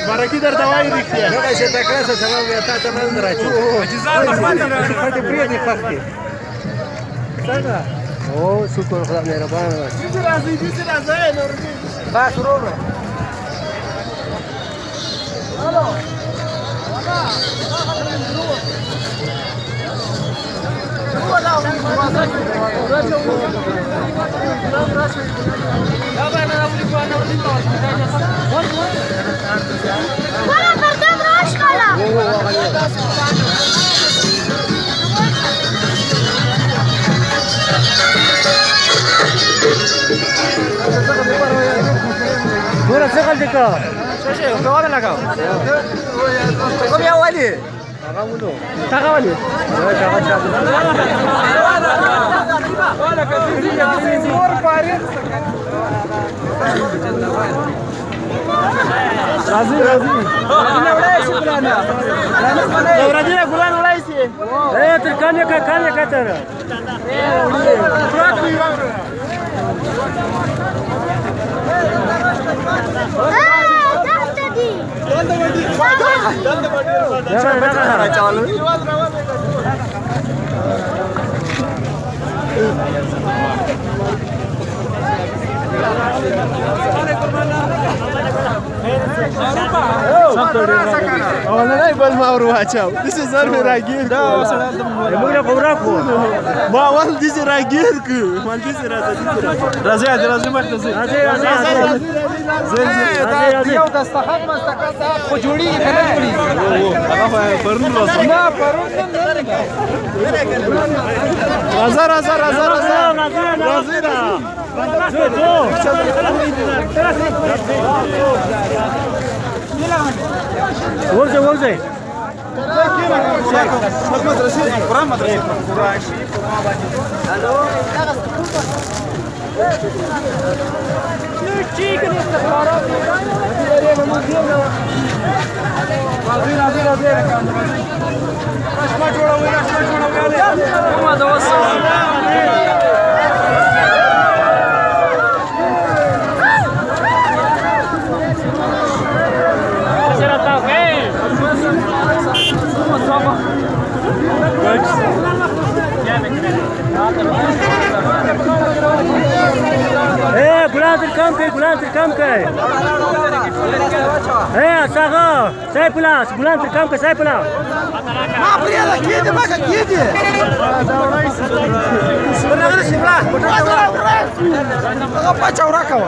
Бараки dar давай рихтия. Давай се така се само вятата на драчу. Фати приятни факти. Сага. О, шукр خدا مهربان باشه. Dice razı, Nurdi. با شروع رو. Alo. Pura sekal dika. Şaşı, devam et lagao. Kau biar wali. Taka wali. Evet, taka çabuk. Razı. Razı bulan ulaysi. Evet, kanya katara. Awalnya bal mauru acau. This is our ragir. Emangnya kau berapa? Bawal this ragir ku. Mal this razı. Razı mat razı. Razı. Yau dastahab mastaqat khujuri kana juri. Aga parun razı. Na parun razı. Возьми. Bulan terkam ke? Saga, saya pulang. Bulan terkam ke saya pulang. Ma pria la chiede, ma che chiede? Benar sebelah. Agak pacau rakau.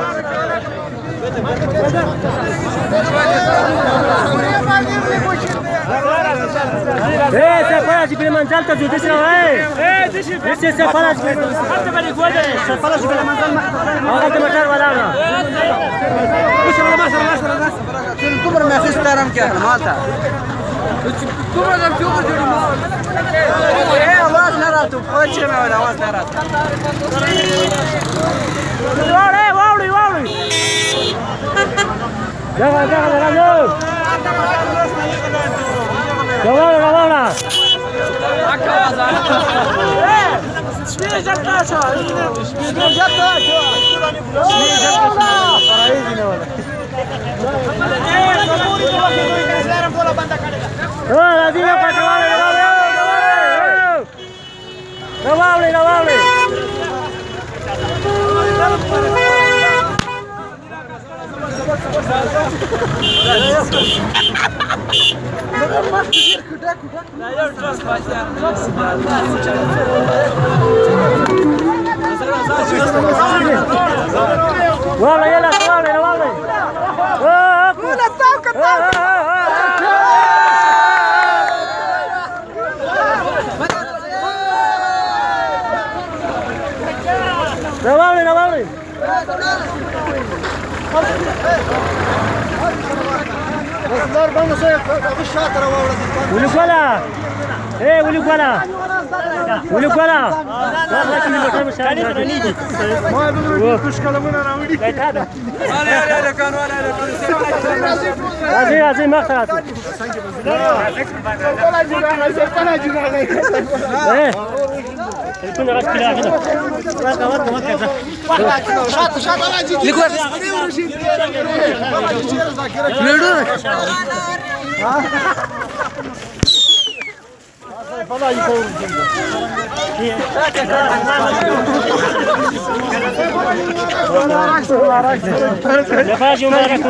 Saya falas di Manzal tak jadi serawai. Saya falas. Saya falas di Manzal. Agak macam mana? Cumhur mahsus taram kya mata. Cumhur jam cumhur jodi ma. आवाज ना रहा तू पहुंचे में आवाज ना रहा Vavdi jangan Ravala, ravala. Lazina pa ravale, ravale. Ravale. Vale, yalla, vale. Ravale. ولوكالا ولوكالا والله كل مكان مش عارف ما بنقول كوش كلامنا راودي هذا ولا كان عزيز ما خلاص ايه كنا راس كلا كده ما كذا شاط فلا يصور يا فاجي مبارك